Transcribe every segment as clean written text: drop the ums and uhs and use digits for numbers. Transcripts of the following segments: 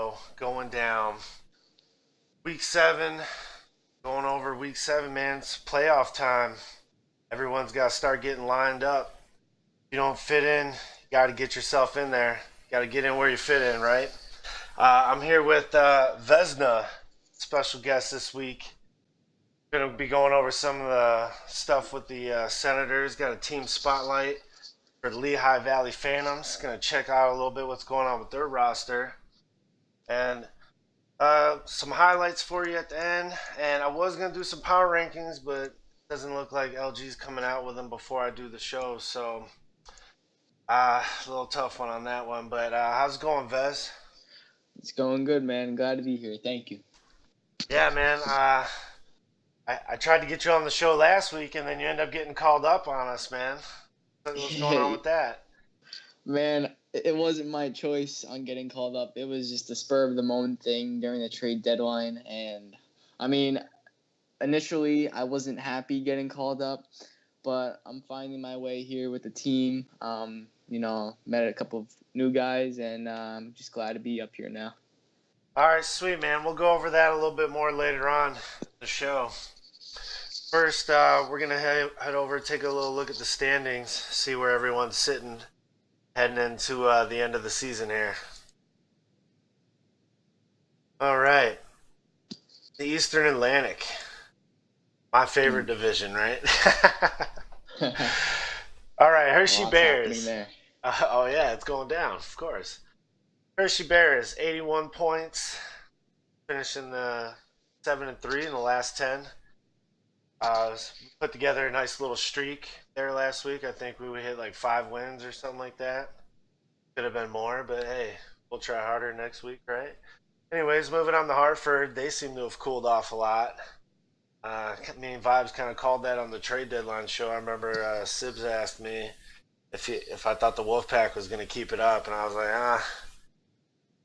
show going down. Week 7, going over week 7, man. It's playoff time. Everyone's got to start getting lined up. If you don't fit in, you got to get yourself in there. You got to get in where you fit in, right? I'm here with Vesna, special guest this week. Going to be going over some of the stuff with the Senators. Got a team spotlight for the Lehigh Valley Phantoms. Going to check out a little bit what's going on with their roster. And some highlights for you at the end. And I was going to do some power rankings, but it doesn't look like LG's coming out with them before I do the show. So a little tough one on that one. But how's it going, Vez? It's going good, man. Glad to be here. Thank you. Yeah, man. I tried to get you on the show last week, and then you end up getting called up on us, man. What's going on with that? Man, it wasn't my choice on getting called up. It was just a spur of the moment thing during the trade deadline. And, I mean, initially I wasn't happy getting called up, but I'm finding my way here with the team. Met a couple of new guys, and I'm just glad to be up here now. All right, sweet, man. We'll go over that a little bit more later on in the show. First, we're going to head over and take a little look at the standings, see where everyone's sitting heading into the end of the season here. All right. The Eastern Atlantic. My favorite division, right? All right, Hershey Bears. Oh, yeah, it's going down, of course. Hershey Bears, 81 points, finishing 7-3 in the last 10. Put together a nice little streak there last week. I think we would hit like 5 wins or something like that. Could have been more, but hey, we'll try harder next week, right? Anyways, moving on to Hartford, they seem to have cooled off a lot. Me and Vibes kind of called that on the trade deadline show. I remember Sibs asked me if I thought the Wolfpack was going to keep it up, and I was like,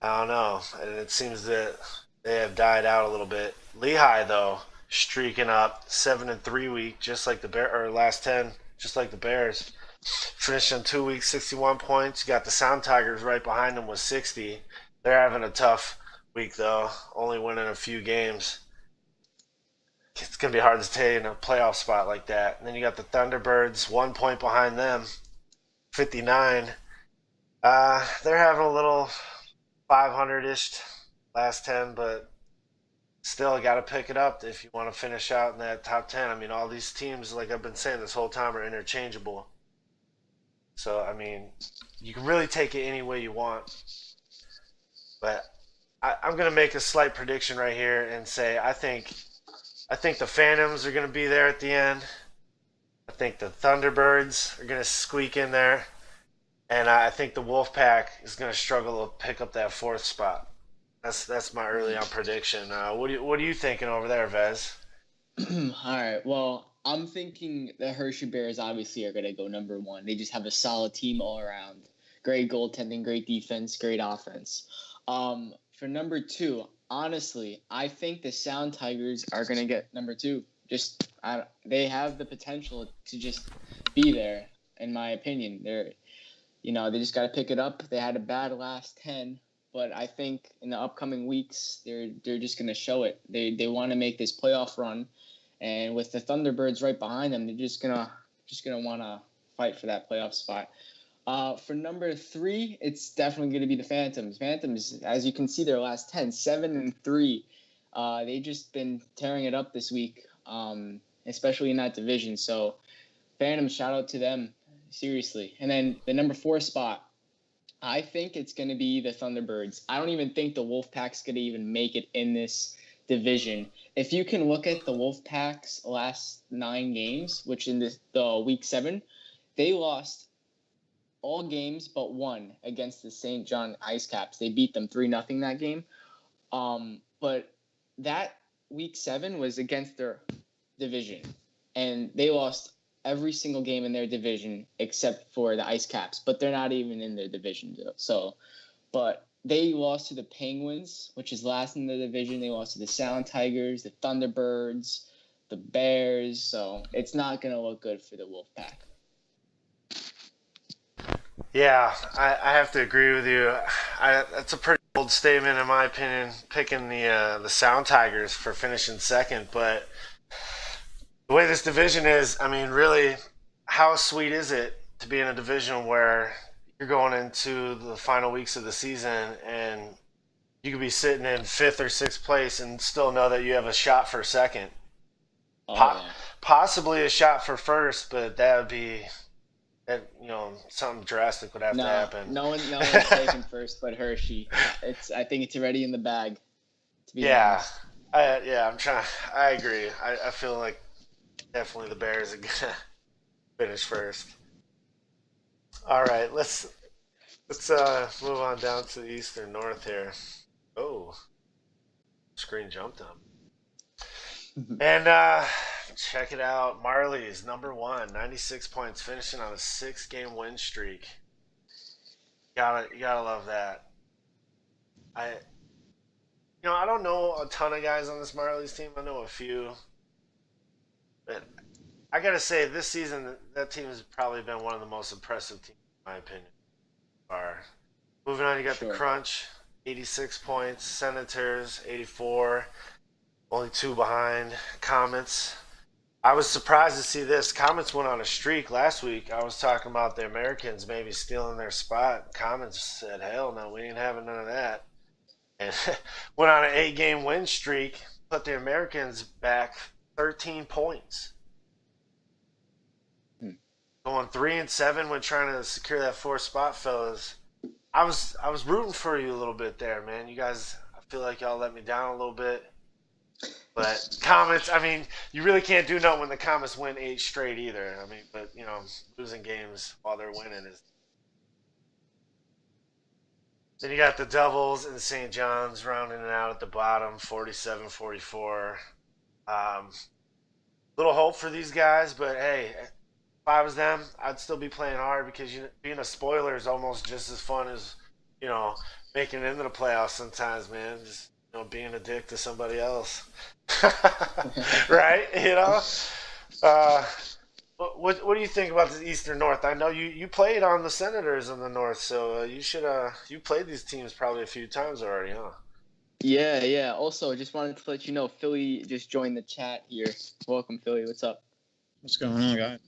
I don't know. And it seems that they have died out a little bit. Lehigh, though, streaking up 7-3 week, just like the last 10, just like the Bears. Finishing 2 weeks, 61 points. You got the Sound Tigers right behind them with 60. They're having a tough week, though, only winning a few games. It's going to be hard to stay in a playoff spot like that. And then you got the Thunderbirds, 1 point behind them, 59. They're having a little 500-ish last 10, but still got to pick it up if you want to finish out in that top 10. I mean, all these teams, like I've been saying this whole time, are interchangeable. So, I mean, you can really take it any way you want. But I'm going to make a slight prediction right here and say I think the Phantoms are going to be there at the end. I think the Thunderbirds are going to squeak in there. And I think the Wolfpack is going to struggle to pick up that 4th spot. That's my early on prediction. What are you thinking over there, Vez? All right. Well, I'm thinking the Hershey Bears obviously are going to go number 1. They just have a solid team all around. Great goaltending, great defense, great offense. For number 2, honestly, I think the Sound Tigers are going to get number 2. They have the potential to just be there, in my opinion. They just got to pick it up. They had a bad last 10. But I think in the upcoming weeks, they're just going to show it. They want to make this playoff run, and with the Thunderbirds right behind them, they're just gonna want to fight for that playoff spot. For number 3, it's definitely going to be the Phantoms. Phantoms, as you can see, their last 10, 7-3. They've just been tearing it up this week, especially in that division. So, Phantoms, shout out to them, seriously. And then the number 4 spot. I think it's going to be the Thunderbirds. I don't even think the Wolfpack's going to even make it in this division. If you can look at the Wolfpack's last 9 games, which in the week 7, they lost all games but 1 against the St. John IceCaps. They beat them 3-0 that game. But that week 7 was against their division, and they lost every single game in their division except for the IceCaps, but they're not even in their division. But they lost to the Penguins, which is last in the division. They lost to the Sound Tigers, the Thunderbirds, the Bears. So it's not going to look good for the Wolfpack. Yeah, I have to agree with you. That's a pretty bold statement in my opinion, picking the Sound Tigers for finishing second. But the way this division is, I mean, really, how sweet is it to be in a division where you're going into the final weeks of the season and you could be sitting in fifth or sixth place and still know that you have a shot for second, Oh yeah. possibly a shot for first, but that would be that something drastic would have to No, happen. no one's taking first but Hershey. I think it's already in the bag, to be Yeah, honest. I'm trying. I agree. I feel like definitely the Bears are gonna finish first. All right, let's move on down to the Eastern North here. Oh, screen jumped on. And check it out. Marley's number one, 96 points, finishing on a 6-game win streak. You gotta love that. I don't know a ton of guys on this Marley's team. I know a few, but I gotta say this season that team has probably been one of the most impressive teams in my opinion. Are moving on. You got the Sure. Crunch, 86 points. Senators, 84, only two behind. Comets. I was surprised to see this. Comets went on a streak last week. I was talking about the Americans maybe stealing their spot. Comets said, "Hell no, we ain't having none of that." And went on an 8-game win streak. Put the Americans back 13 points. Hmm. Going 3-7 when trying to secure that fourth spot, fellas. I was rooting for you a little bit there, man. You guys, I feel like y'all let me down a little bit. But Comets, I mean, you really can't do nothing when the Comets win 8 straight either. I mean, but losing games while they're winning is. Then you got the Devils and St. John's rounding it out at the bottom, 47-44. Little hope for these guys, but hey, if I was them, I'd still be playing hard because being a spoiler is almost just as fun as you know making it into the playoffs sometimes, man. Just being a dick to somebody else, right? Uh, what do you think about the Eastern North? I know you played on the Senators in the North, so you played these teams probably a few times already, huh? Yeah, yeah. Also, just wanted to let you know, Philly just joined the chat here. Welcome, Philly. What's up? What's going on, guys?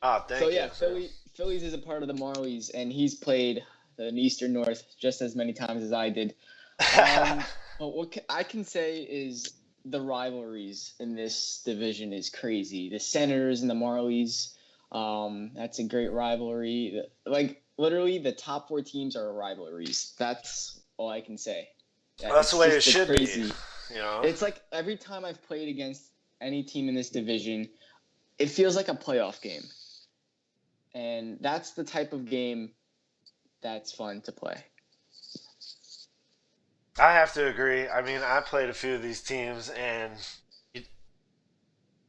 Oh, So thank you. yeah, Phillies is a part of the Marlies, and he's played the Eastern North just as many times as I did. But what I can say is the rivalries in this division is crazy. The Senators and the Marlies, that's a great rivalry. Like literally, the top 4 teams are rivalries. That's all I can say. Yeah, Well, that's the way it just should crazy. be. It's like every time I've played against any team in this division, it feels like a playoff game. And that's the type of game that's fun to play. I have to agree. I mean, I played a few of these teams, and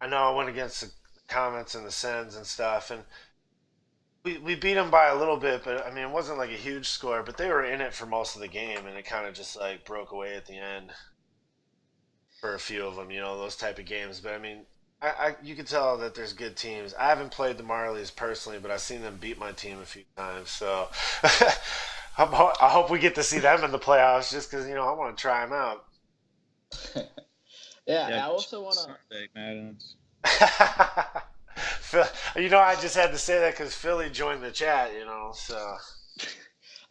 I know I went against the Comets and the Sens and stuff, and we beat them by a little bit, but I mean, it wasn't like a huge score, but they were in it for most of the game, and it kind of just like broke away at the end for a few of them, those type of games. But I mean, you can tell that there's good teams. I haven't played the Marlies personally, but I've seen them beat my team a few times, so I hope we get to see them in the playoffs just because I want to try them out. Yeah, I also want to. I just had to say that because Philly joined the chat, so.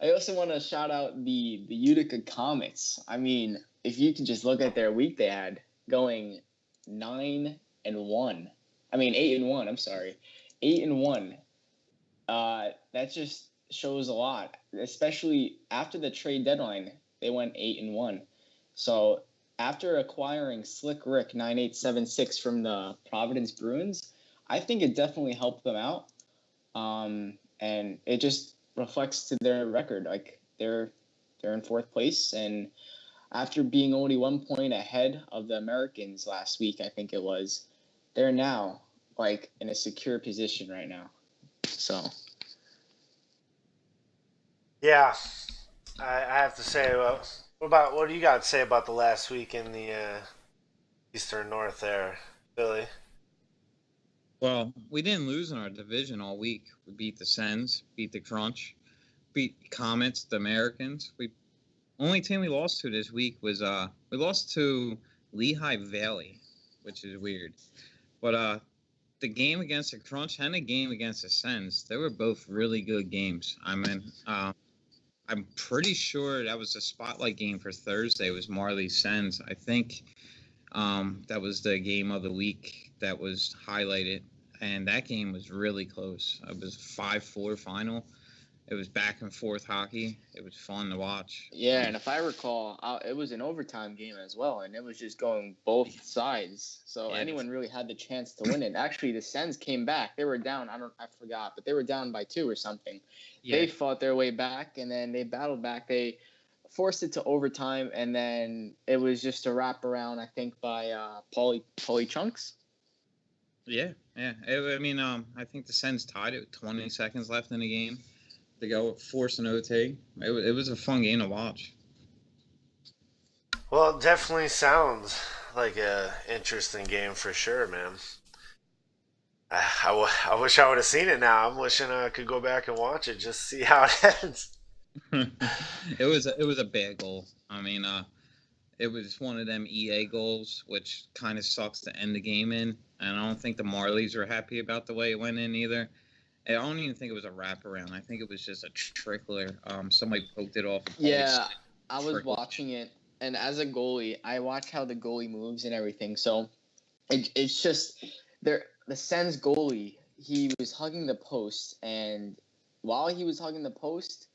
I also want to shout out the Utica Comets. I mean, if you can just look at their week they had, going 9-1. I mean 8-1. I'm sorry, 8-1. That just shows a lot, especially after the trade deadline. They went 8-1. So after acquiring Slick Rick 9876 from the Providence Bruins, I think it definitely helped them out. And it just reflects to their record. Like they're in 4th place, and after being only 1 point ahead of the Americans last week, I think it was, they're now like in a secure position right now. So yeah, I have to say, what do you got to say about the last week in the Eastern North there, Billy? Well, we didn't lose in our division all week. We beat the Sens, beat the Crunch, beat Comets, the Americans. We Only team we lost to this week was we lost to Lehigh Valley, which is weird. But the game against the Crunch and the game against the Sens, they were both really good games. I mean, I'm pretty sure that was the spotlight game for Thursday. Was Marley Sens. I think that was the game of the week that was highlighted, and that game was really close. It was a 5-4 final. It was back and forth hockey. It was fun to watch. Yeah, and if I recall, it was an overtime game as well, and it was just going both sides. So Yeah, anyone really had the chance to win it. Actually, the Sens came back. They were down. I forgot, but they were down by 2 or something. Yeah, They fought their way back, and then they battled back. They forced it to overtime, and then it was just a wraparound, I think, by Paulie Chunks. yeah. I think the Sens tied it with 20 seconds left in the game to go force an OT. It was a fun game to watch. Well, it definitely sounds like a interesting game for sure, man. I wish I would have seen it now. I'm wishing I could go back and watch it just to see how it ends. It was a bad goal. I mean, it was one of them EA goals, which kind of sucks to end the game in. And I don't think the Marlies were happy about the way it went in either. I don't even think it was a wraparound. I think it was just a trickler. Somebody poked it off. Yeah, I was watching it, and as a goalie, I watch how the goalie moves and everything. So it's just the Sens goalie. He was hugging the post, and while he was hugging the post,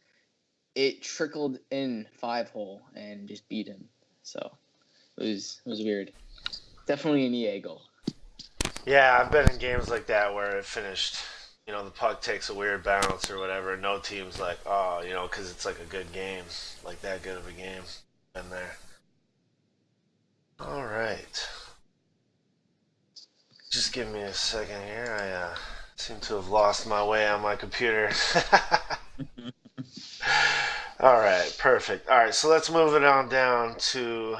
it trickled in 5-hole and just beat him. So it was weird. Definitely an EA goal. Yeah, I've been in games like that where it finished. The puck takes a weird bounce or whatever. No team's like, oh, because it's like a good game, like that good of a game. Been there. All right. Just give me a second here. I seem to have lost my way on my computer. All right, perfect. All right, so let's move it on down to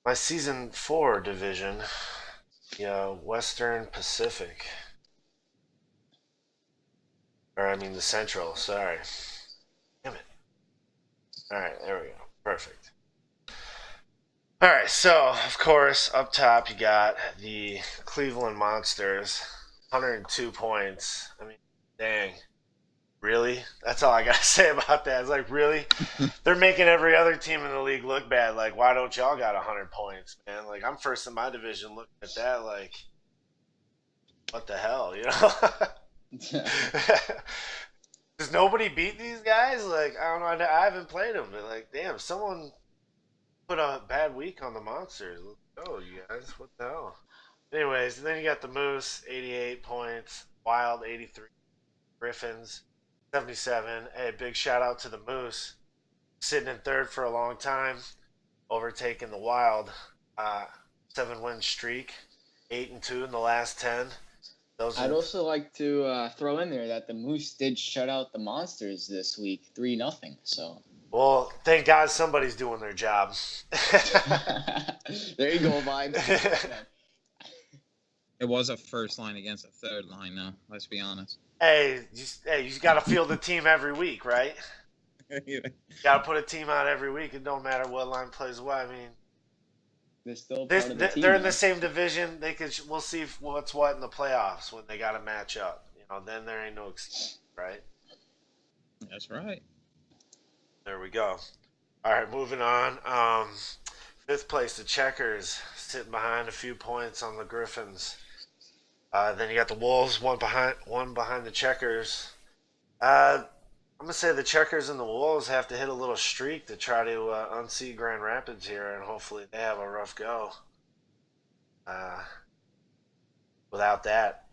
my Season 4 division, the Western Pacific. The Central, sorry. Damn it. All right, there we go. Perfect. All right, so, of course, up top you got the Cleveland Monsters, 102 points. I mean, dang. Really? That's all I got to say about that. It's like, really? They're making every other team in the league look bad. Like, why don't y'all got 100 points, man? Like, I'm first in my division looking at that, like, what the hell, Does nobody beat these guys? Like, I don't know. I haven't played them. But, like, damn, someone put a bad week on the Monsters. Let's go, you guys. What the hell? Anyways, then you got the Moose, 88 points. Wild, 83. Griffins, 77. Hey, big shout out to the Moose. Sitting in third for a long time. Overtaking the Wild. 7-win streak. 8-2 in the last 10. I'd also like to throw in there that the Moose did shut out the Monsters this week, 3-0. So. Well, thank God somebody's doing their job. There you go, Vibes. It was a first line against a third line, though. Let's be honest. Hey, you got to field the team every week, right? Yeah. Got to put a team out every week. It don't matter what line plays what. I mean, they're still part of the team. They're in the same division. We'll see what's what in the playoffs when they got to match up. Then there ain't no excuse, right? That's right. There we go. All right, moving on. Fifth place, the Checkers, sitting behind a few points on the Griffins. Then you got the Wolves, one behind the Checkers. I'm gonna say the Checkers and the Wolves have to hit a little streak to try to unseat Grand Rapids here, and hopefully they have a rough go. Without that,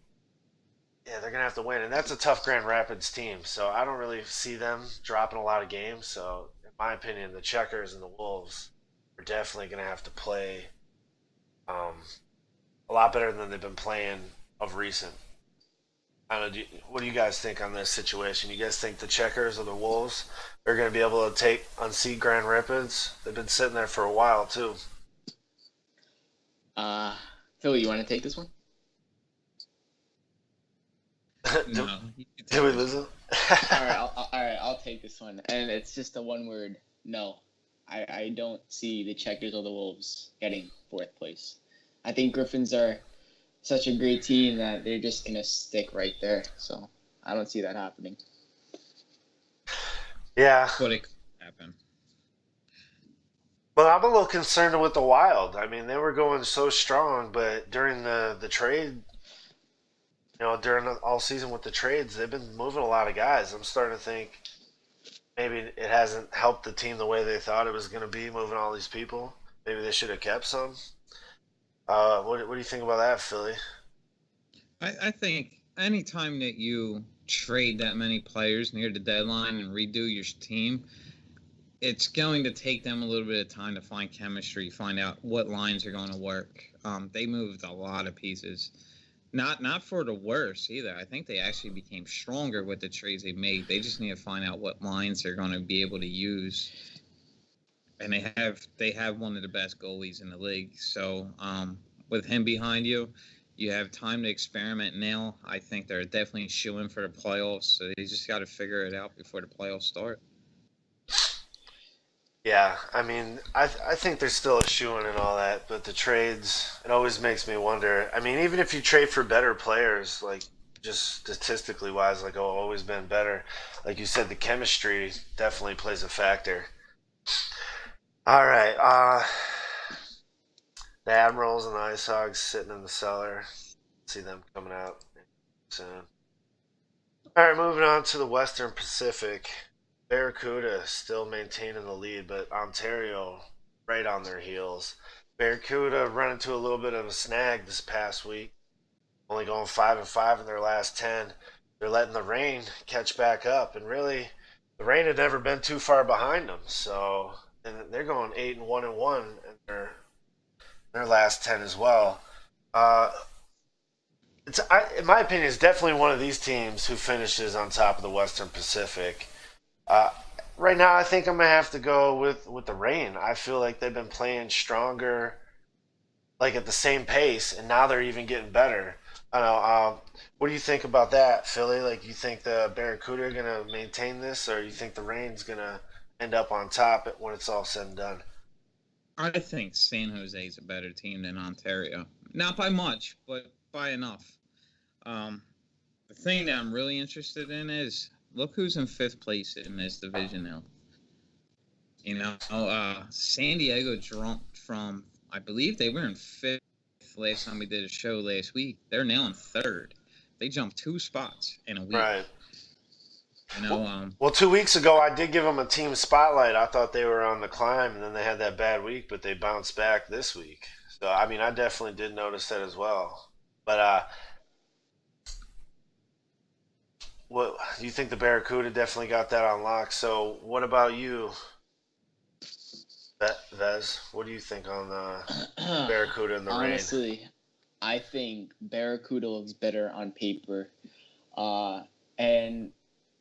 yeah, they're gonna have to win, and that's a tough Grand Rapids team. So I don't really see them dropping a lot of games. So in my opinion, the Checkers and the Wolves are definitely gonna have to play a lot better than they've been playing of recent. I don't know, what do you guys think on this situation? You guys think the Checkers or the Wolves are going to be able to unseat Grand Rapids? They've been sitting there for a while, too. Phil, you want to take this one? No. Did we lose it? All right, I'll take this one. And it's just a one word, no. I don't see the Checkers or the Wolves getting fourth place. I think Griffins are such a great team that they're just gonna stick right there. So I don't see that happening. Yeah. But it could happen. But I'm a little concerned with the Wild. I mean, they were going so strong, but during the trade, during all season with the trades, they've been moving a lot of guys. I'm starting to think maybe it hasn't helped the team the way they thought it was going to be, moving all these people. Maybe they should have kept some. What do you think about that, Philly? I think anytime that you trade that many players near the deadline and redo your team, it's going to take them a little bit of time to find chemistry, find out what lines are going to work. They moved a lot of pieces. Not for the worse either. I think they actually became stronger with the trades they made. They just need to find out what lines they're going to be able to use. And they have one of the best goalies in the league. So with him behind you, you have time to experiment now. I think they're definitely shooing for the playoffs. So they just got to figure it out before the playoffs start. Yeah, I mean, I think there's still a shoe in and all that, but the trades, it always makes me wonder. I mean, even if you trade for better players, like just statistically wise, like always been better. Like you said, the chemistry definitely plays a factor. All right, the Admirals and the Ice Hogs sitting in the cellar. See them coming out soon. All right, moving on to the Western Pacific. Barracuda still maintaining the lead, but Ontario right on their heels. Barracuda run into a little bit of a snag this past week, only going 5-5 in their last 10. They're letting the Reign catch back up, and really, the Reign had never been too far behind them. So, and they're going 8-1-1 in their last 10 as well. In my opinion, it's definitely one of these teams who finishes on top of the Western Pacific. Uh, right now, I think I'm gonna have to go with the Reign. I feel like they've been playing stronger, like at the same pace, and now they're even getting better. I don't know. What do you think about that, Philly? Like, you think the Barracuda are gonna maintain this, or you think the Reign's gonna end up on top when it's all said and done? I think San Jose is a better team than Ontario. Not by much, but by enough. The thing that I'm really interested in is look who's in fifth place in this division now. San Diego jumped from, I believe they were in fifth last time we did a show last week. They're now in third. They jumped 2 spots in a week. Right. Well, 2 weeks ago, I did give them a team spotlight. I thought they were on the climb, and then they had that bad week, but they bounced back this week. So, I mean, I definitely did notice that as well. But what you think the Barracuda definitely got that on lock? So, what about you, Vez? What do you think on the Barracuda and the Reign? Honestly, I think Barracuda looks better on paper. And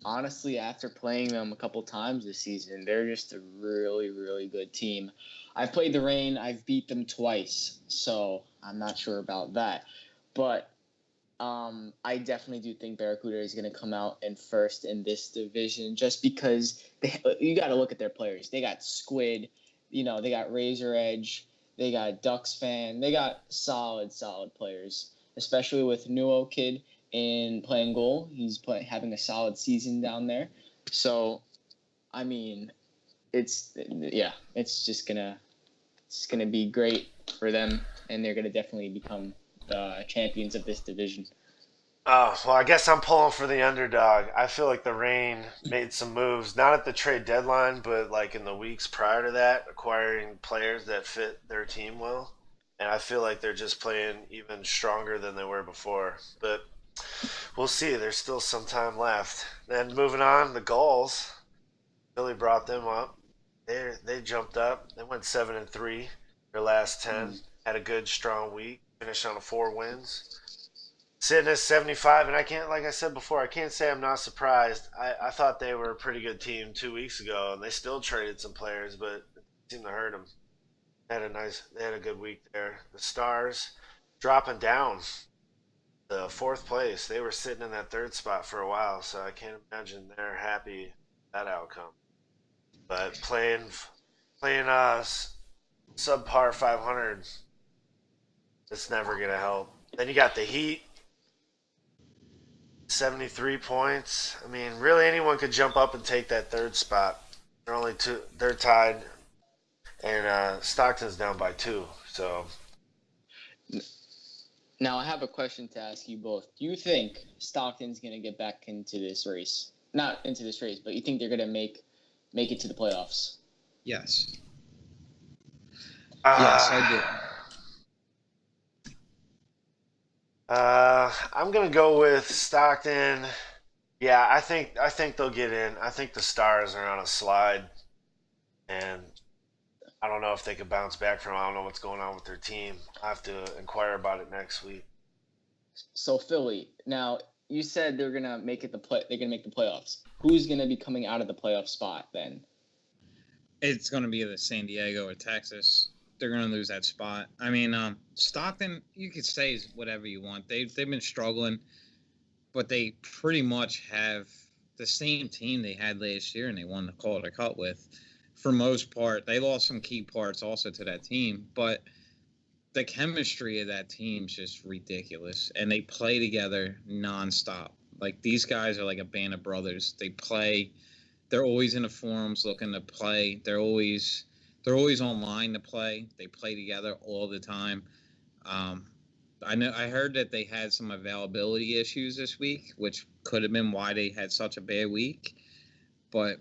honestly, after playing them a couple times this season, they're just a really, really good team. I've played the Reign. I've beat them twice, so I'm not sure about that. But I definitely do think Barracuda is going to come out in first in this division just because you got to look at their players. They got Squid, they got Razor Edge, they got Ducks Fan. They got solid players, especially with Nuo Kid in playing goal. He's having a solid season down there. So, I mean, it's just gonna be great for them, and they're gonna definitely become the champions of this division. Oh, well, I guess I'm pulling for the underdog. I feel like the Reign made some moves, not at the trade deadline, but like in the weeks prior to that, acquiring players that fit their team well. And I feel like they're just playing even stronger than they were before. But we'll see. There's still some time left. Then moving on, the Gulls. Billy brought them up. They jumped up. They went 7-3 their last 10. Had a good strong week. Finished on 4 wins. Sitting at 75, and like I said before, I can't say I'm not surprised. I thought they were a pretty good team 2 weeks ago, and they still traded some players, but it seemed to hurt them. They had a good week there. The Stars dropping down the 4th place. They were sitting in that 3rd spot for a while, so I can't imagine they're happy with that outcome. But playing playing subpar 500, it's never gonna help. Then you got the Heat, 73 points. I mean, really anyone could jump up and take that third spot. They're only two. They're tied, and Stockton's down by 2. So Now, I have a question to ask you both. Do you think Stockton's going to get back into this race? Not into this race, but you think they're going to make it to the playoffs? Yes. Yes, I do. I'm gonna go with Stockton. Yeah, I think they'll get in. I think the Stars are on a slide, and I don't know if they could bounce back from. I don't know what's going on with their team. I have to inquire about it next week. So Philly. Now, you said they're going to make it they're going to make the playoffs. Who's going to be coming out of the playoff spot then? It's going to be either San Diego or Texas. They're going to lose that spot. I mean, Stockton, you could say whatever you want. They've been struggling, but they pretty much have the same team they had last year, and they won the Calder Cup with. For most part, they lost some key parts also to that team, but the chemistry of that team's just ridiculous, and they play together nonstop. Like, these guys are like a band of brothers. They play. They're always in the forums looking to play. They're always online to play. They play together all the time. I heard that they had some availability issues this week, which could have been why they had such a bad week. But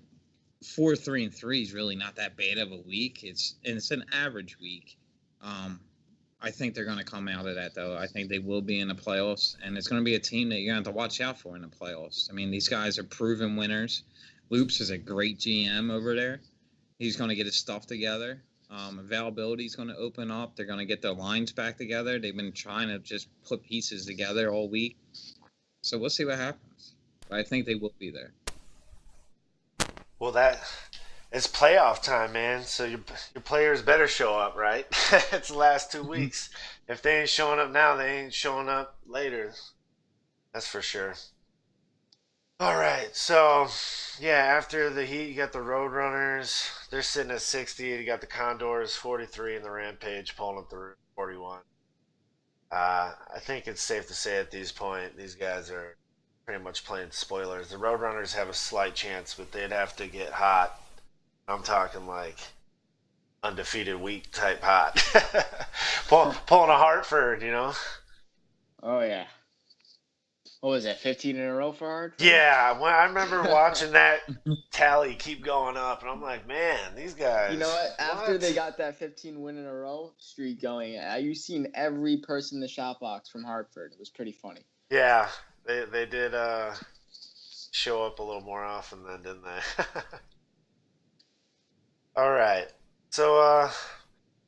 4-3-3 is really not that bad of a week. It's an average week. I think they're going to come out of that, though. I think they will be in the playoffs, and it's going to be a team that you're going to have to watch out for in the playoffs. I mean, these guys are proven winners. Loops is a great GM over there. He's going to get his stuff together. Availability is going to open up. They're going to get their lines back together. They've been trying to just put pieces together all week. So we'll see what happens. But I think they will be there. Well, it's playoff time, man. So your players better show up, right? It's the last 2 weeks. If they ain't showing up now, they ain't showing up later. That's for sure. All right, so yeah, after the Heat, you got the Roadrunners. They're sitting at 60. You got the Condors 43 and the Rampage pulling up the 41. I think it's safe to say at this point, these guys are pretty much playing spoilers. The Roadrunners have a slight chance, but they'd have to get hot. I'm talking like undefeated week type hot. Pulling a Hartford, you know? Oh, yeah. What was that, 15 in a row for Hartford? Yeah, well, I remember watching that tally keep going up, and I'm like, man, these guys. You know what? After they got that 15 win in a row streak going, you seen every person in the shot box from Hartford. It was pretty funny. Yeah, they did show up a little more often then, didn't they? All right, so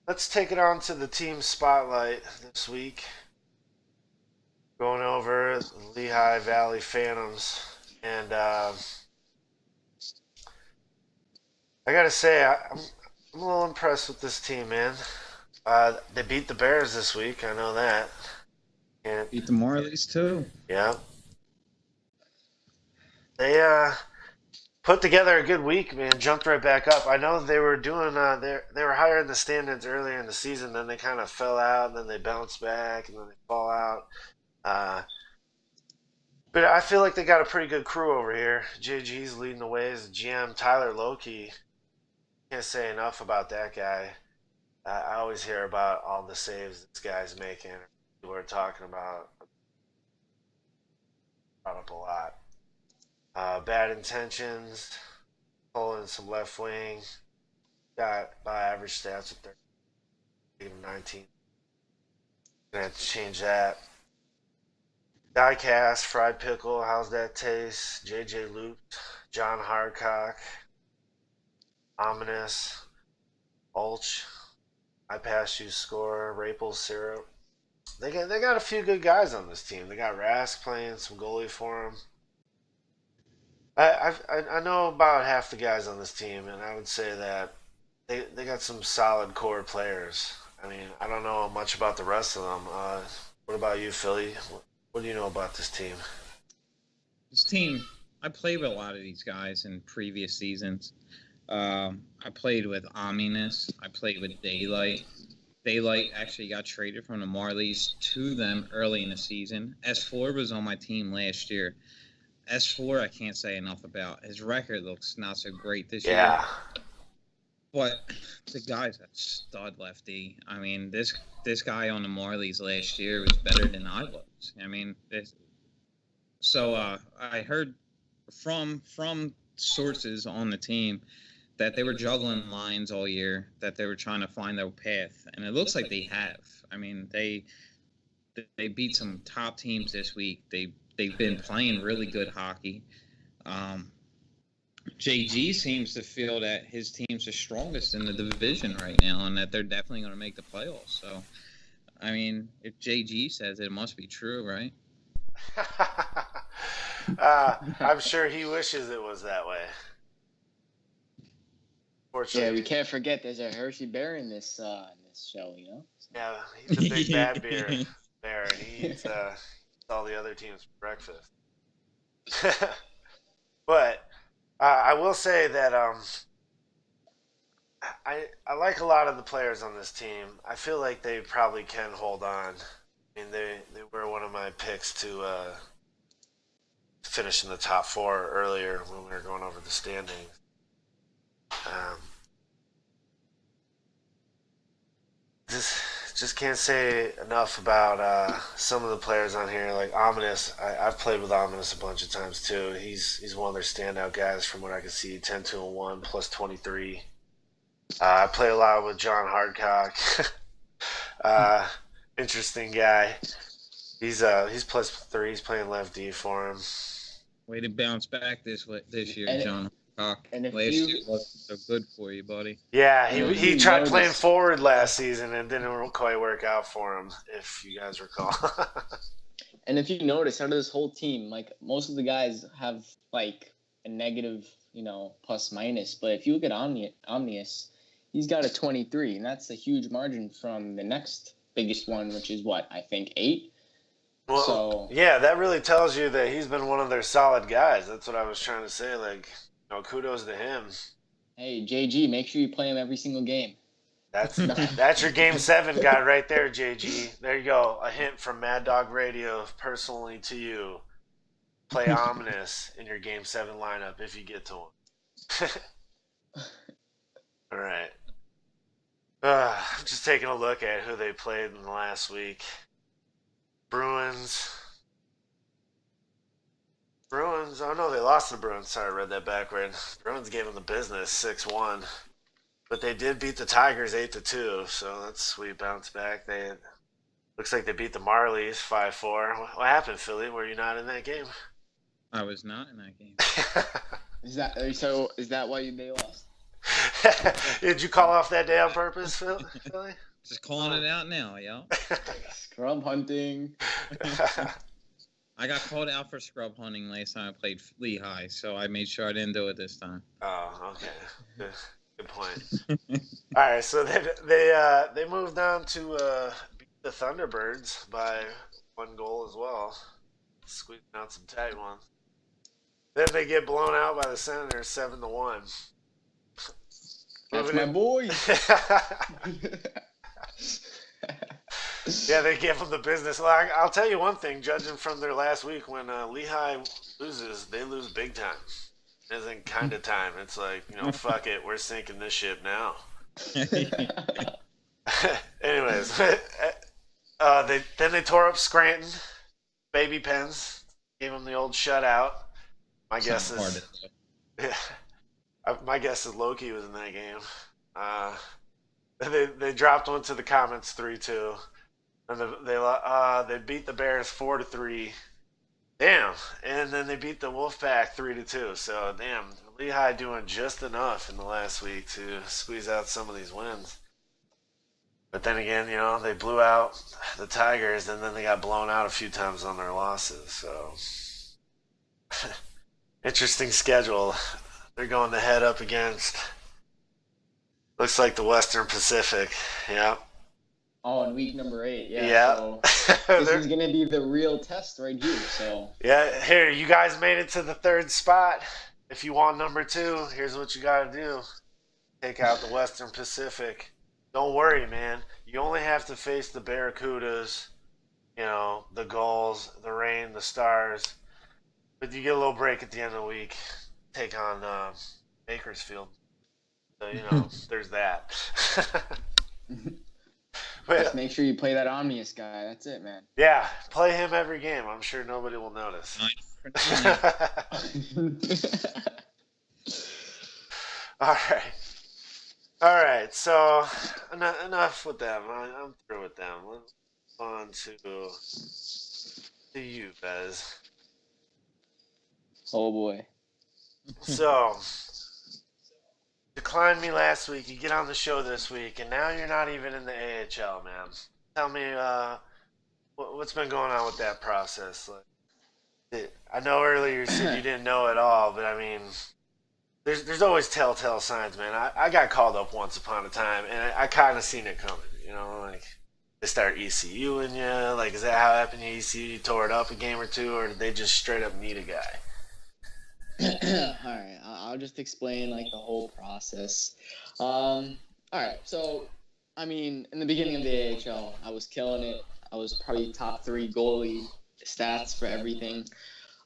let's take it on to the team spotlight this week. Going over the Lehigh Valley Phantoms, and I gotta say, I'm a little impressed with this team, man. They beat the Bears this week. I know that. And Beat the Marlies too. yeah, they put together a good week, man. Jumped right back up. I know they were doing they were higher in the standings earlier in the season. Then they kind of fell out, and then they bounced back, and then they fall out. But I feel like they got a pretty good crew over here. JG's leading the way as a GM. Tyler Lokey, can't say enough about that guy. I always hear about all the saves this guy's making. People are talking about brought up a lot. Bad intentions, pulling some left wing. Got by average stats at 19. Gonna have to change that. Diecast, fried pickle, how's that taste? JJ Loop, John Hardcock, Ominous, Ulch, I Pass You Score, Rapel Syrup. They got a few good guys on this team. They got Rask playing some goalie for them. I know about half the guys on this team, and I would say that they got some solid core players. I mean, I don't know much about the rest of them. What about you, Philly? What do you know about this team? This team, I played with a lot of these guys in previous seasons. I played with Ominous. I played with Daylight. Daylight actually got traded from the Marlies to them early in the season. S4 was on my team last year. S4, I can't say enough about. His record looks not so great this year. But the guy's a stud lefty. I mean, this guy on the Marlies last year was better than I was. I mean, I heard from sources on the team that they were juggling lines all year, that they were trying to find their path, and it looks like they have. I mean, they beat some top teams this week. They've been playing really good hockey. JG seems to feel that his team's the strongest in the division right now, and that they're definitely going to make the playoffs. So, I mean, if JG says it, it must be true, right? I'm sure he wishes it was that way. Yeah, we can't forget there's a Hershey Bear in this show, you know? So. Yeah, he's a big bad bear, and he eats all the other teams for breakfast. But I will say that I like a lot of the players on this team. I feel like they probably can hold on. I mean, they were one of my picks to finish in the top 4 earlier when we were going over the standings. Just can't say enough about some of the players on here. Like Ominous, I've played with Ominous a bunch of times too. He's one of their standout guys from what I can see. 10-1 plus 23. I play a lot with John Hardcock. Interesting guy. He's plus 3. He's playing left D for him. Way to bounce back this year, John. And if last year wasn't so good for you, buddy. Yeah, he tried playing forward last season and didn't quite work out for him, if you guys recall. And if you notice, out of this whole team, like most of the guys have like a negative, plus minus. But if you look at Omnius, he's got a 23, and that's a huge margin from the next biggest one, which is what I think 8. Well, yeah, that really tells you that he's been one of their solid guys. That's what I was trying to say. Like, kudos to him. Hey, JG, make sure you play him every single game. That's your Game 7 guy right there, JG. There you go. A hint from Mad Dog Radio personally to you. Play Ominous in your Game 7 lineup if you get to one. All right. I'm just taking a look at who they played in the last week. Bruins. Oh no, they lost to the Bruins. Sorry, I read that backward. Bruins gave them the business 6-1. But they did beat the Tigers 8-2, so that's sweet bounce back. Looks like they beat the Marlies 5-4. What happened, Philly? Were you not in that game? I was not in that game. Is that why they lost? Did you call off that day on purpose, Philly? Just calling it out now, yo. Scrub hunting. I got called out for scrub hunting last time I played Lehigh, so I made sure I didn't do it this time. Oh, okay. Good point. All right, so they moved on to beat the Thunderbirds by 1 goal as well, squeezing out some tight ones. Then they get blown out by the Senators 7-1. That's my boy. Yeah, they gave them the business. Well, I'll tell you one thing, judging from their last week, when Lehigh loses, they lose big time. It isn't kind of time. It's like, fuck it, we're sinking this ship now. Anyways, they tore up Scranton, Baby Pens, gave them the old shutout. My guess is Loki was in that game. They dropped one to the Comets 3-2. And they beat the Bears 4-3. Damn. And then they beat the Wolfpack 3-2. So damn, Lehigh doing just enough in the last week to squeeze out some of these wins. But then again, they blew out the Tigers, and then they got blown out a few times on their losses. So interesting schedule. They're going to head up against, looks like the Western Pacific. Yeah. Oh, in week number 8, yeah. Yeah. So this is going to be the real test right here. So yeah, here, you guys made it to the 3rd spot. if you want number 2, here's what you got to do: take out the Western Pacific. Don't worry, man. You only have to face the Barracudas, the Gulls, the Rain, the Stars. But you get a little break at the end of the week. Take on Bakersfield. So, there's that. Just make sure you play that Omnius guy. That's it, man. Yeah, play him every game. I'm sure nobody will notice. All right. So enough with them. I'm through with them. Let's move on to you, Bez. Oh boy. So, declined me last week. You get on the show this week, and now you're not even in the AHL, man. Tell me what's been going on with that process. I know earlier you said you didn't know at all, but I mean, there's always telltale signs, man. I got called up once upon a time, and I kind of seen it coming. Like they start ECUing you. Like, is that how it happened? You tore it up a game or two, or did they just straight up need a guy? All right, I'll just explain like the whole process. All right, so I mean, in the beginning of the AHL, I was killing it. I was probably top 3 goalie stats for everything.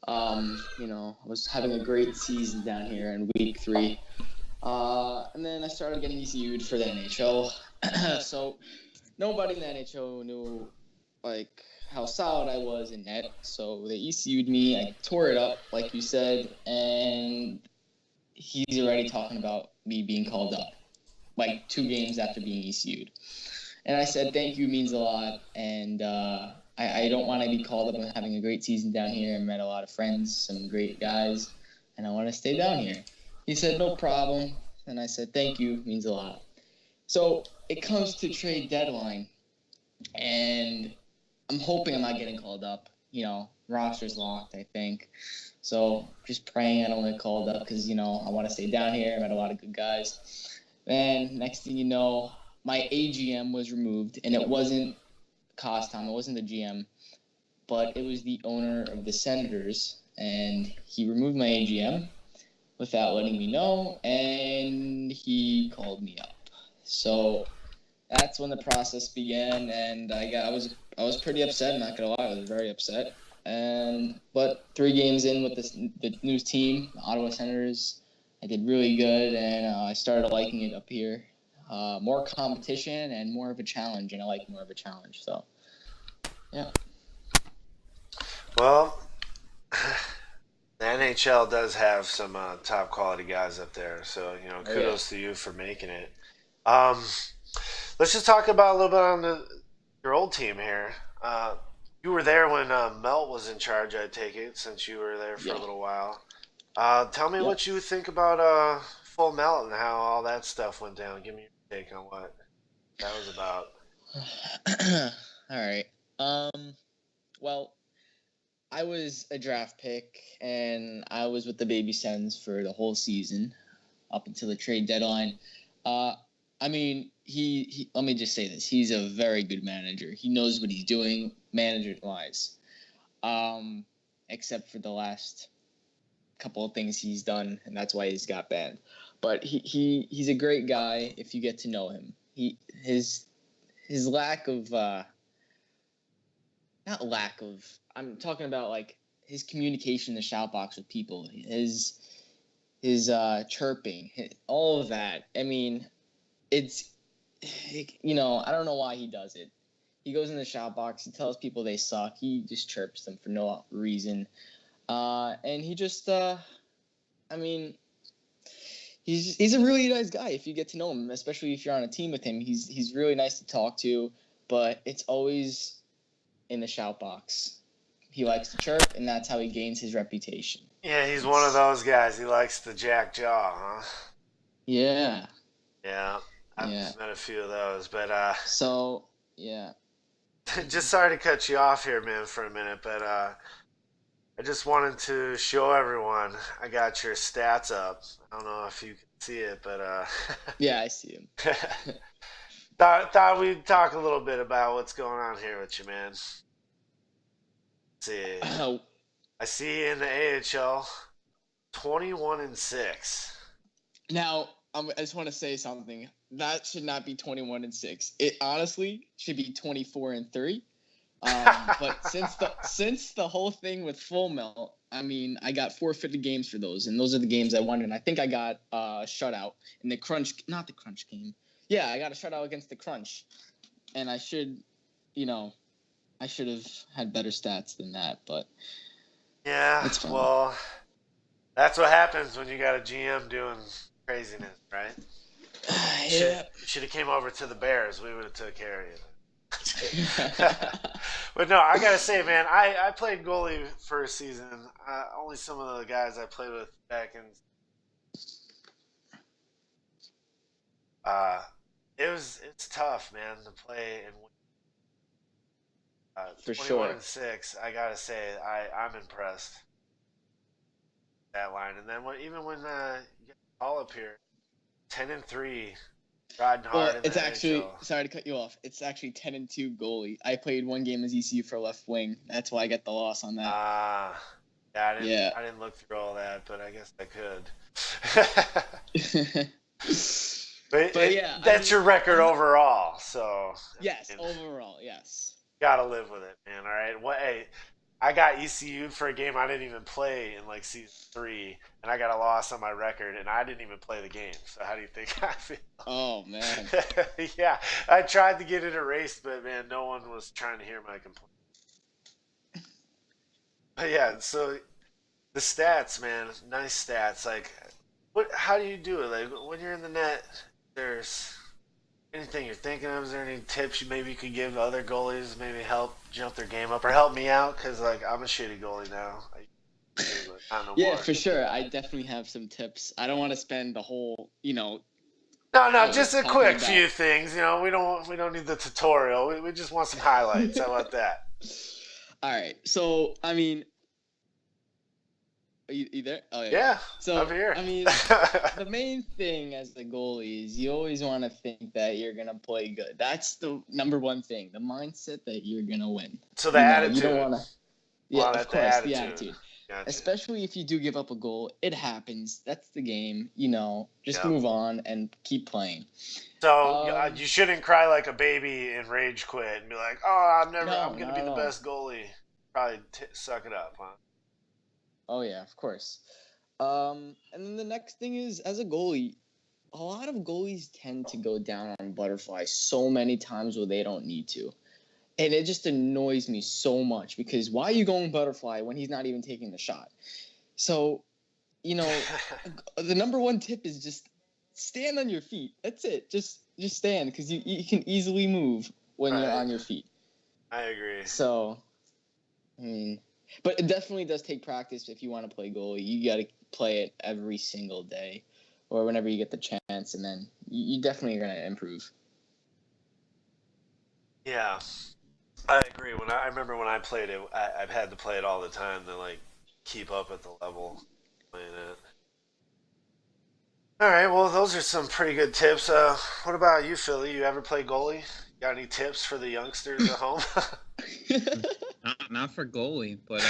I was having a great season down here in week 3. And then I started getting ECU'd for the NHL. So nobody in the NHL knew like how solid I was in net. So they ECU'd me. I tore it up, like you said, and he's already talking about me being called up, like 2 games after being ECU'd. And I said, thank you, means a lot, and I don't want to be called up. I'm having a great season down here. I met a lot of friends, some great guys, and I want to stay down here. He said, no problem, and I said, thank you, means a lot. So it comes to trade deadline, and I'm hoping I'm not getting called up. Roster's locked, I think. So just praying I don't get called up because, I want to stay down here. I met a lot of good guys. Then next thing you know, my AGM was removed, and it wasn't Kostom, it wasn't the GM, but it was the owner of the Senators, and he removed my AGM without letting me know, and he called me up. So that's when the process began, and I was pretty upset. I'm not gonna lie, I was very upset. But 3 games in with the new team, the Ottawa Senators, I did really good, and I started liking it up here. More competition and more of a challenge, and I like more of a challenge. So, yeah. Well, the NHL does have some top quality guys up there, so kudos to you for making it. Let's just talk about a little bit on your old team here. You were there when Melt was in charge, I take it, since you were there for a little while. Tell me what you think about Full Melt and how all that stuff went down. Give me your take on what that was about. All right. Well, I was a draft pick, and I was with the Baby Sens for the whole season up until the trade deadline. I mean, he let me just say this. He's a very good manager. He knows what he's doing manager-wise, except for the last couple of things he's done, and that's why he's got banned. But he's a great guy if you get to know him. His lack of I'm talking about like his communication in the shout box with people, his chirping, all of that. I mean, it's I don't know why he does it. He goes in the shout box, he tells people they suck, he just chirps them for no reason. And he just he's a really nice guy if you get to know him, especially if you're on a team with him. He's really nice to talk to, but it's always in the shout box. He likes to chirp, and that's how he gains his reputation. Yeah, he's one of those guys. He likes the jack jaw, huh? Yeah. Yeah. I've met a few of those, but so yeah. Just sorry to cut you off here, man, for a minute, but I just wanted to show everyone I got your stats up. I don't know if you can see it, but yeah, I see him. Thought we'd talk a little bit about what's going on here with you, man. Let's see. I see in the AHL, 21-6. Now, I just want to say something. That should not be 21-6. It honestly should be 24-3. But since the whole thing with Full Melt, I mean, I got forfeited games for those, and those are the games I won. And I think I got a shutout in the Crunch, not the Crunch game. Yeah, I got a shutout against the Crunch, and I should have had better stats than that. But Yeah, it's fine. well, that's what happens when you got a GM doing craziness, right? Yeah. Should have came over to the Bears. We would have took care of you. But no, I gotta say, man, I played goalie for a season. Only some of the guys I played with back in. It's tough, man, to play and win. For 21-6. I gotta say, I'm impressed. That line, and then even when you get the call up here, 10-3. Riding hard Well, in it's the actually NHL. sorry to cut you off. It's actually 10-2 goalie. I played one game as ECU for left wing. That's why I got the loss on that. Yeah, I didn't look through all that, but I guess I could. but yeah, that's your record overall. So yes, overall, yes. Gotta live with it, man. All right. Hey, I got ECU'd for a game I didn't even play in like season 3, and I got a loss on my record, and I didn't even play the game. So how do you think I feel? Oh man. Yeah, I tried to get it erased, but man, no one was trying to hear my complaint. But yeah, so the stats, man, nice stats. Like, how do you do it? Like when you're in the net, there's anything you're thinking of? Is there any tips you could give other goalies? Maybe help jump their game up or help me out because like I'm a shitty goalie now. Yeah, for sure. I definitely have some tips. I don't want to spend the whole, No, just a quick few things. We don't need the tutorial. We just want some highlights. How about that? All right. So I mean, are you there? Oh yeah. Yeah. So I'm here. I mean, the main thing as the goalie is you always want to think that you're gonna play good. That's the number one thing. The mindset that you're gonna win. So the attitude. You don't want to. Yeah, of course, the attitude. Gotcha. Especially if you do give up a goal, it happens. That's the game. Just move on and keep playing. So you shouldn't cry like a baby and rage quit and be like, "Oh, I'm gonna be the best goalie." Probably suck it up, huh? Oh yeah, of course. And then the next thing is, as a goalie, a lot of goalies tend to go down on Butterfly so many times where they don't need to. And it just annoys me so much because why are you going Butterfly when he's not even taking the shot? So, the number one tip is just stand on your feet. That's it. Just stand because you can easily move when you're on your feet. I agree. So, but it definitely does take practice if you want to play goalie. You got to play it every single day or whenever you get the chance, and then you definitely are going to improve. Yeah. I agree. I remember when I played it, I've had to play it all the time to like keep up at the level playing it. All right, well, those are some pretty good tips. What about you, Philly? You ever play goalie? Got any tips for the youngsters at home? not for goalie, but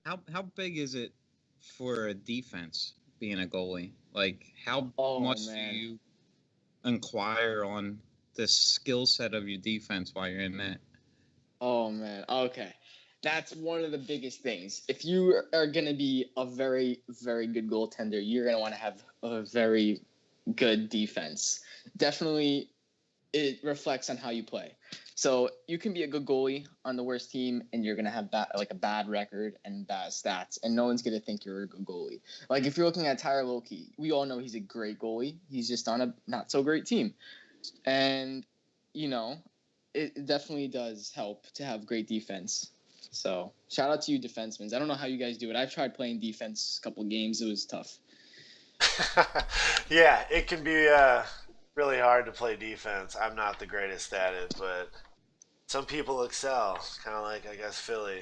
how big is it for a defense being a goalie? Like, how much do you inquire on the skill set of your defense while you're in that? Oh, man. Okay. That's one of the biggest things. If you are going to be a very, very good goaltender, you're going to want to have a very good defense. Definitely, it reflects on how you play. So you can be a good goalie on the worst team, and you're going to have a bad record and bad stats, and no one's going to think you're a good goalie. Like, if you're looking at Tyler Loki, we all know he's a great goalie. He's just on a not-so-great team. And, it definitely does help to have great defense. So, shout out to you defensemen. I don't know how you guys do it. I've tried playing defense a couple games. It was tough. Yeah, it can be really hard to play defense. I'm not the greatest at it, but some people excel. Kind of like, I guess, Philly.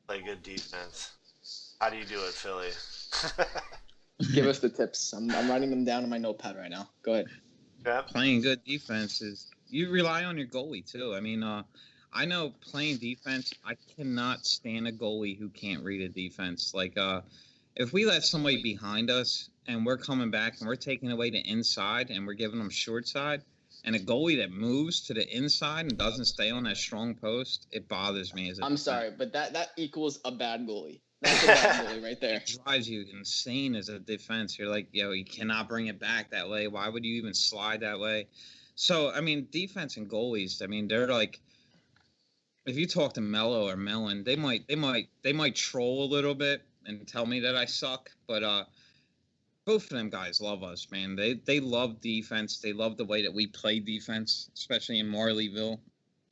Play good defense. How do you do it, Philly? Give us the tips. I'm writing them down in my notepad right now. Go ahead. Yeah. Playing good defense you rely on your goalie too. I mean, I know playing defense, I cannot stand a goalie who can't read a defense. Like, if we let somebody behind us and we're coming back and we're taking away the inside and we're giving them short side, and a goalie that moves to the inside and doesn't stay on that strong post, it bothers me as a I'm sorry, but that equals a bad goalie. That's a bad goalie right there. It drives you insane as a defense. You're like, yo, you cannot bring it back that way. Why would you even slide that way? So, I mean, defense and goalies, I mean, they're like, if you talk to Mello or Mellon, they might troll a little bit and tell me that I suck, but both of them guys love us, man. They love defense. They love the way that we play defense, especially in Marleyville.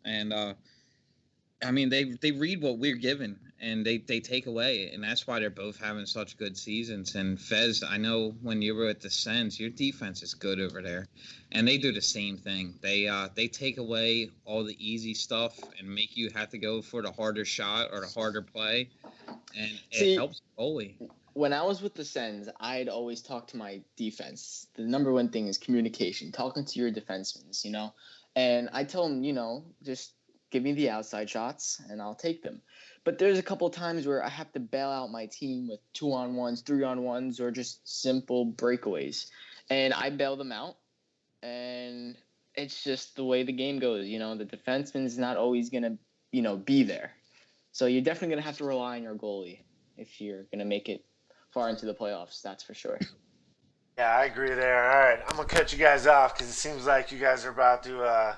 And I mean, they read what we're given and they take away, and that's why they're both having such good seasons. And Fez, I know when you were at the Sens, your defense is good over there, and they do the same thing. They take away all the easy stuff and make you have to go for the harder shot or the harder play, and it helps the goalie. When I was with the Sens, I'd always talk to my defense. The number one thing is communication, talking to your defensemen, you know. And I tell them, you know, just give me the outside shots and I'll take them. But there's a couple times where I have to bail out my team with 2-on-1s, 3-on-1s, or just simple breakaways. And I bail them out. And it's just the way the game goes. You know, the defenseman's not always going to, you know, be there. So you're definitely going to have to rely on your goalie if you're going to make it far into the playoffs. That's for sure. Yeah, I agree there. All right, I'm going to cut you guys off because it seems like you guys are about to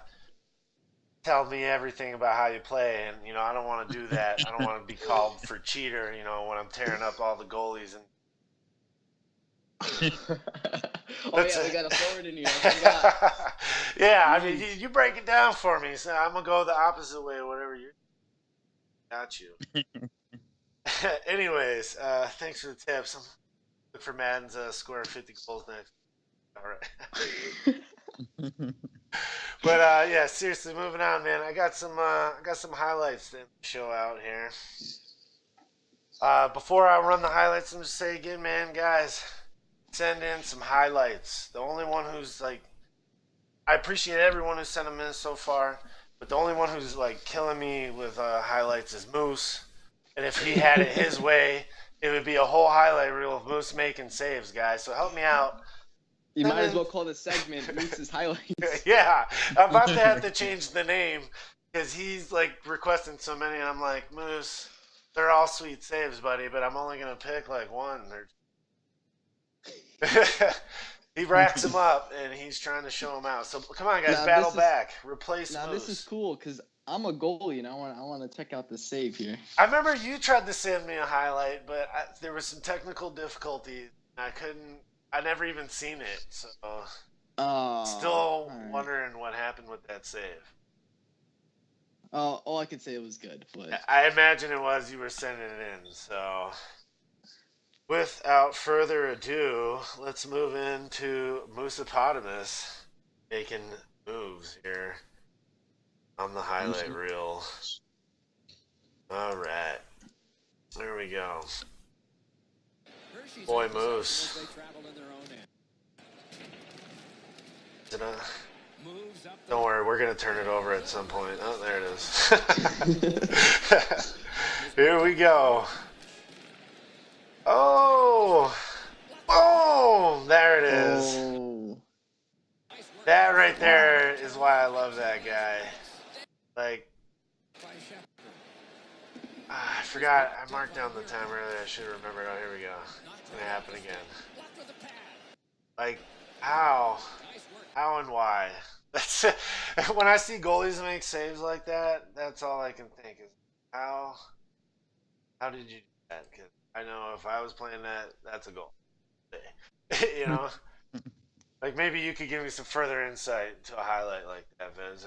tell me everything about how you play, and you know I don't want to do that. I don't want to be called for cheater, you know, when I'm tearing up all the goalies. And oh yeah, we got a forward in here. Yeah, I mean you break it down for me, so I'm gonna go the opposite way. Whatever you got you. Anyways, thanks for the tips. I'm look for Madden's scoring 50 goals next. All right. But yeah, seriously, moving on, man. I got some highlights to show out here. Before I run the highlights, I'm just say again, man, guys, send in some highlights. The only one who's like, I appreciate everyone who sent them in so far, but the only one who's like killing me with highlights is Moose. And if he had it his way, it would be a whole highlight reel of Moose making saves, guys. So help me out. You might as well call the segment Moose's highlights. Yeah, I'm about to have to change the name because he's like requesting so many, and I'm like, Moose, they're all sweet saves, buddy, but I'm only gonna pick like one. He racks them up, and he's trying to show them out. So come on, guys, battle back, replace Moose. Now this is cool because I'm a goalie, and I want to check out the save here. I remember you tried to send me a highlight, but there was some technical difficulties. I never even seen it, so still wondering what happened with that save. All I could say it was good, but I imagine it was. You were sending it in, so without further ado, let's move into Moosepotamus making moves here on the highlight reel. All right, there we go. Boy Moose. Don't worry, we're going to turn it over at some point. Oh, there it is. Here we go. Oh! Boom! There it is. Oh. That right there is why I love that guy. Like, I forgot. I marked down the time earlier. I should have remembered. Oh, here we go. It's going to happen again. Like, how? How and why? That's when I see goalies make saves like that, that's all I can think is, how did you do that? Because I know if I was playing that, that's a goal. You know? Like, maybe you could give me some further insight to a highlight like that, Vez.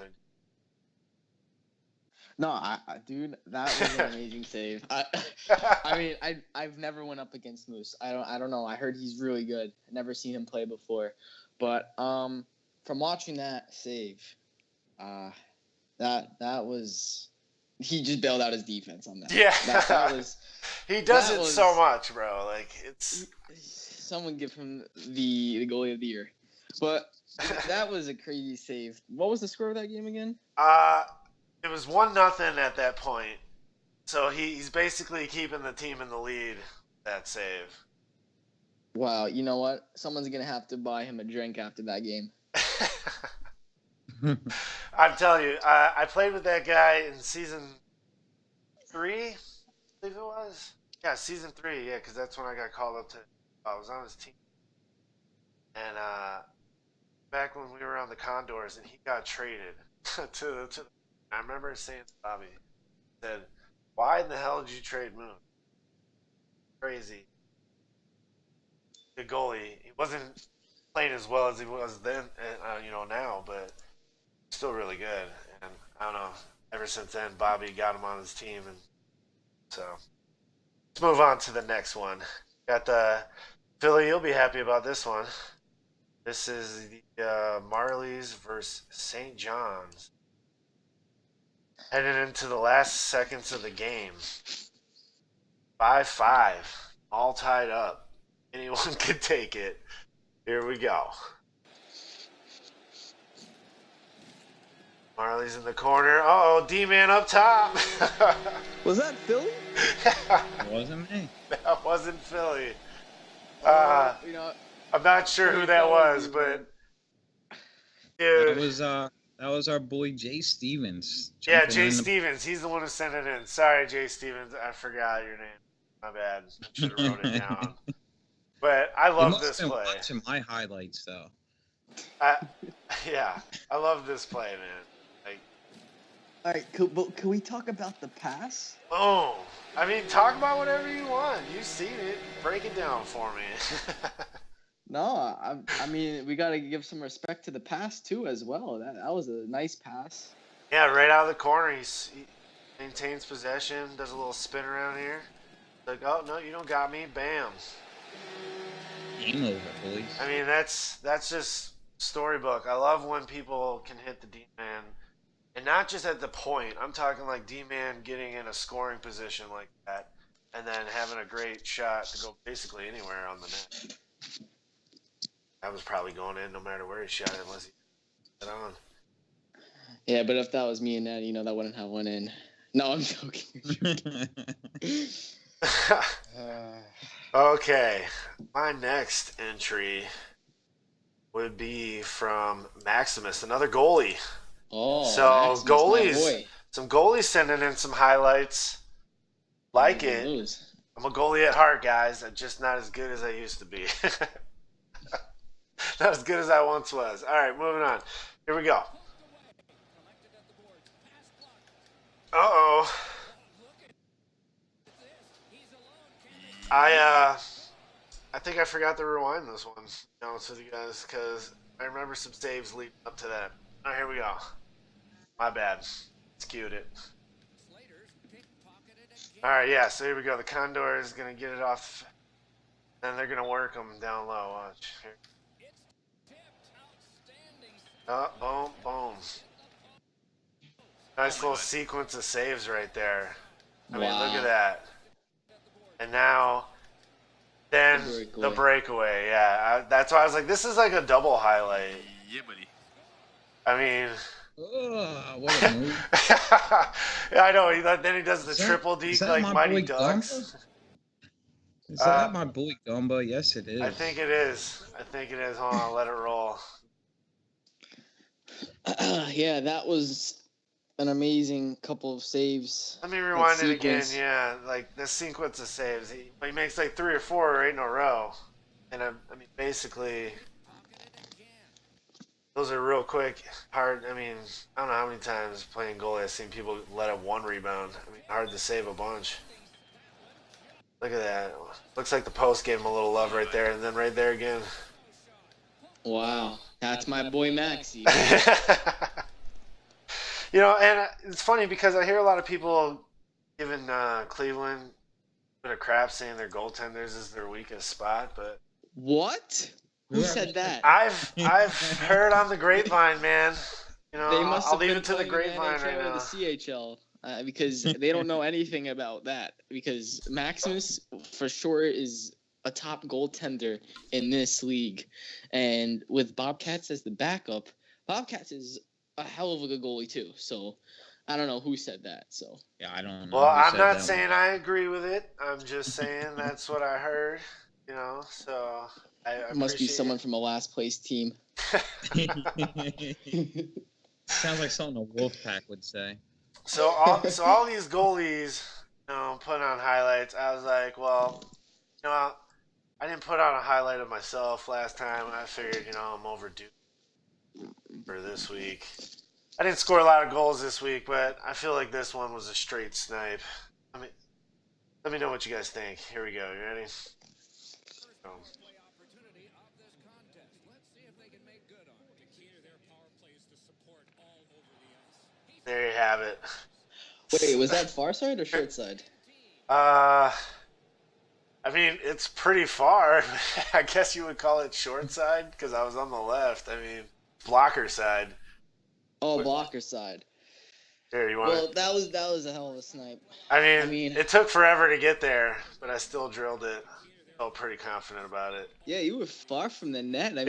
No, dude, that was an amazing save. I mean, I've never went up against Moose. I don't know. I heard he's really good. I've never seen him play before, but from watching that save, that was, he just bailed out his defense on that. Yeah, that was. He does it so much, bro. Like, it's. Someone give him the goalie of the year, but that was a crazy save. What was the score of that game again? It was 1-0 at that point, so he's basically keeping the team in the lead that save. Wow, you know what? Someone's gonna have to buy him a drink after that game. I'm telling you, I played with that guy in season 3, I believe it was. Yeah, season 3. Yeah, because that's when I got called up to. I was on his team, and back when we were on the Condors, and he got traded to. I remember saying to Bobby, he said, "Why in the hell did you trade Moon? Crazy. The goalie. He wasn't playing as well as he was then, now, but still really good. And I don't know. Ever since then, Bobby got him on his team, and so let's move on to the next one. Got the Philly. You'll be happy about this one. This is the Marlies versus St. John's. Heading into the last seconds of the game. 5-5. All tied up. Anyone could take it. Here we go. Marley's in the corner. Uh-oh, D-Man up top. Was that Philly? It wasn't me. That wasn't Philly. I'm not sure who that was, but dude. That was our boy Jay Stevens. Yeah, Jay Stevens. He's the one who sent it in. Sorry, Jay Stevens. I forgot your name. My bad. I should have wrote it down. But I love this play. Watching my highlights though. Yeah, I love this play, man. Like, all right, can we talk about the pass? Oh, I mean, talk about whatever you want. You've seen it. Break it down for me. No, I mean, we got to give some respect to the pass, too, as well. That was a nice pass. Yeah, right out of the corner. He maintains possession, does a little spin around here. Like, oh, no, you don't got me. Bam. Game over, boys. I mean, that's just storybook. I love when people can hit the D-man. And not just at the point. I'm talking like D-man getting in a scoring position like that and then having a great shot to go basically anywhere on the net. That was probably going in no matter where he shot it unless he hit it on. Yeah, but if that was me and Ned, that wouldn't have went in. No, I'm joking. Okay. My next entry would be from Maximus, another goalie. Oh, so Maximus, goalies, some goalies sending in some highlights. Like it. Lose. I'm a goalie at heart, guys. I'm just not as good as I used to be. Not as good as I once was. All right, moving on. Here we go. Uh-oh. I think I forgot to rewind this one, to be honest with you guys, because I remember some saves leading up to that. All right, here we go. My bad. Skewed it. All right, yeah, so here we go. The Condor is going to get it off. Then they're going to work them down low. Watch. Here. Oh, boom, boom. Nice little sequence of saves right there. I mean, look at that. And now, then the breakaway. Yeah, that's why I was like, this is like a double highlight. Yeah, buddy. I mean... what a move. Yeah, I know. Then he does the triple deke like Mighty Ducks. Is that my boy Gumba? Yes, it is. I think it is. Hold on, I'll let it roll. Yeah, that was an amazing couple of saves. Let me rewind it again. Yeah, like the sequence of saves. He makes like 3 or 4 right in a row. And I mean, basically, those are real quick, hard. I mean, I don't know how many times playing goalie I've seen people let up 1 rebound. I mean, hard to save a bunch. Look at that. Looks like the post gave him a little love right there, and then right there again. Wow, that's my boy Maxi. And it's funny because I hear a lot of people giving Cleveland a bit of crap, saying their goaltenders is their weakest spot, but what? Who said that? I've heard on the grapevine, man. They must have I'll leave been it to the grapevine right now. The CHL. Because they don't know anything about that. Because Maximus, for sure, is a top goaltender in this league. And with Bobcats as the backup, Bobcats is a hell of a good goalie, too. So I don't know who said that. So Yeah, I don't know Well, who I'm said not that saying I agree with it. I'm just saying that's what I heard. So I it must be appreciate someone from a last place team. one. Sounds like something a Wolfpack would say. So all these goalies, put on highlights. I was like, well, I didn't put on a highlight of myself last time. I figured, I'm overdue for this week. I didn't score a lot of goals this week, but I feel like this one was a straight snipe. Let me know what you guys think. Here we go. You ready? There you have it. Wait, was that far side or short side? I mean, it's pretty far. I guess you would call it short side because I was on the left. I mean, blocker side. Oh, blocker side. Here, you want Well, it? that was a hell of a snipe. I mean, it took forever to get there, but I still drilled it. Felt pretty confident about it. Yeah, you were far from the net. I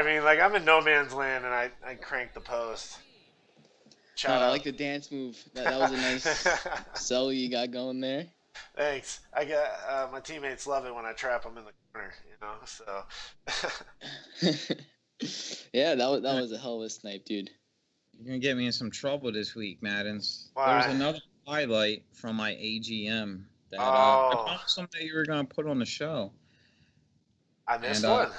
mean, like I'm in no man's land, and I cranked the post. I like the dance move. That was a nice sell you got going there. Thanks. I got my teammates love it when I trap them in the corner. So. Yeah, that was a hell of a snipe, dude. You're gonna get me in some trouble this week, Maddens. Why? There's another highlight from my AGM that I promised somebody you were gonna put on the show. I missed one.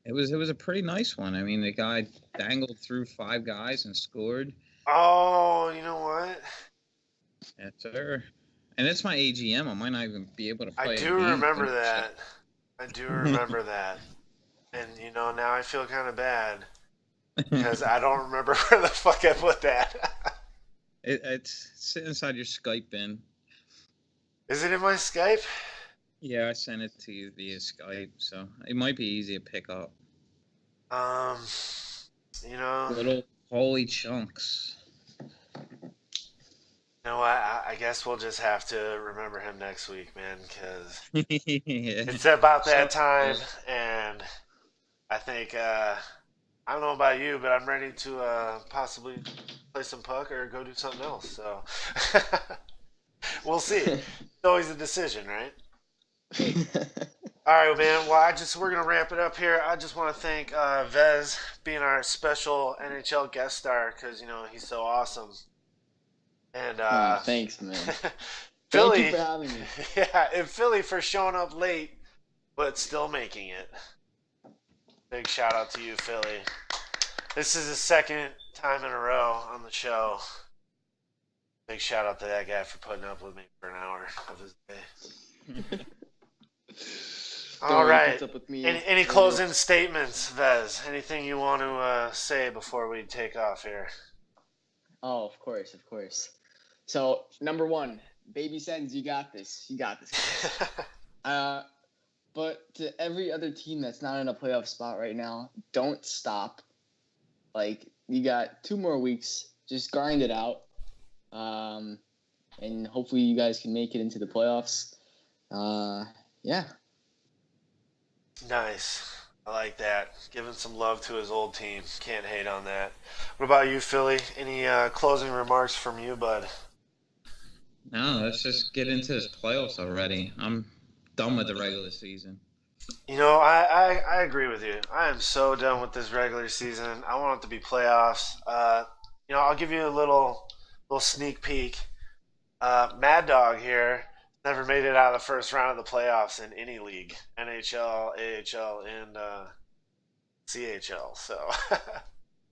It was a pretty nice one. I mean, the guy dangled through 5 guys and scored. Oh, you know what? Yes, sir. And it's my AGM. I might not even be able to play. I do remember that. And now I feel kind of bad because I don't remember where the fuck I put that. It's sitting inside your Skype bin. Is it in my Skype? Yeah, I sent it to you via Skype, so it might be easy to pick up. Little holy chunks. I guess we'll just have to remember him next week, man, because Yeah. it's about that time, and I think, I don't know about you, but I'm ready to possibly play some puck or go do something else, so we'll see. It's always a decision, right? All right, man. Well, we're gonna ramp it up here. I just want to thank Vez being our special NHL guest star because he's so awesome. And thanks, man. Philly, thank you for having me. Yeah, and Philly for showing up late but still making it. Big shout out to you, Philly. This is the second time in a row on the show. Big shout out to that guy for putting up with me for an hour of his day. All right. Any closing statements, Vez? Anything you want to say before we take off here? Oh, of course. So, number 1, Baby Sens, you got this. You got this. But to every other team that's not in a playoff spot right now, don't stop. Like, you got 2 more weeks. Just grind it out. And hopefully you guys can make it into the playoffs. Yeah. Nice. I like that. Giving some love to his old team. Can't hate on that. What about you, Philly? Any closing remarks from you, bud? No, let's just get into this playoffs already. I'm done with the regular season. I agree with you. I am so done with this regular season. I want it to be playoffs. I'll give you a little sneak peek. Mad Dog here never made it out of the first round of the playoffs in any league, NHL, AHL, and CHL. So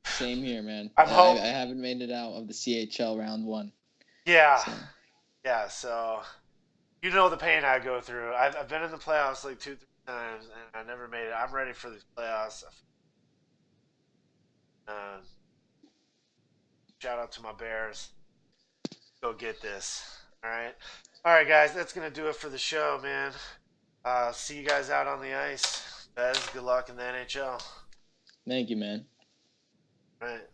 same here, man. I haven't made it out of the CHL round 1. Yeah, yeah. So the pain I go through. I've been in the playoffs like 2-3 times, and I never made it. I'm ready for these playoffs. Shout out to my Bears. Go get this. All right, guys. That's gonna do it for the show, man. See you guys out on the ice. Bez, good luck in the NHL. Thank you, man. All right.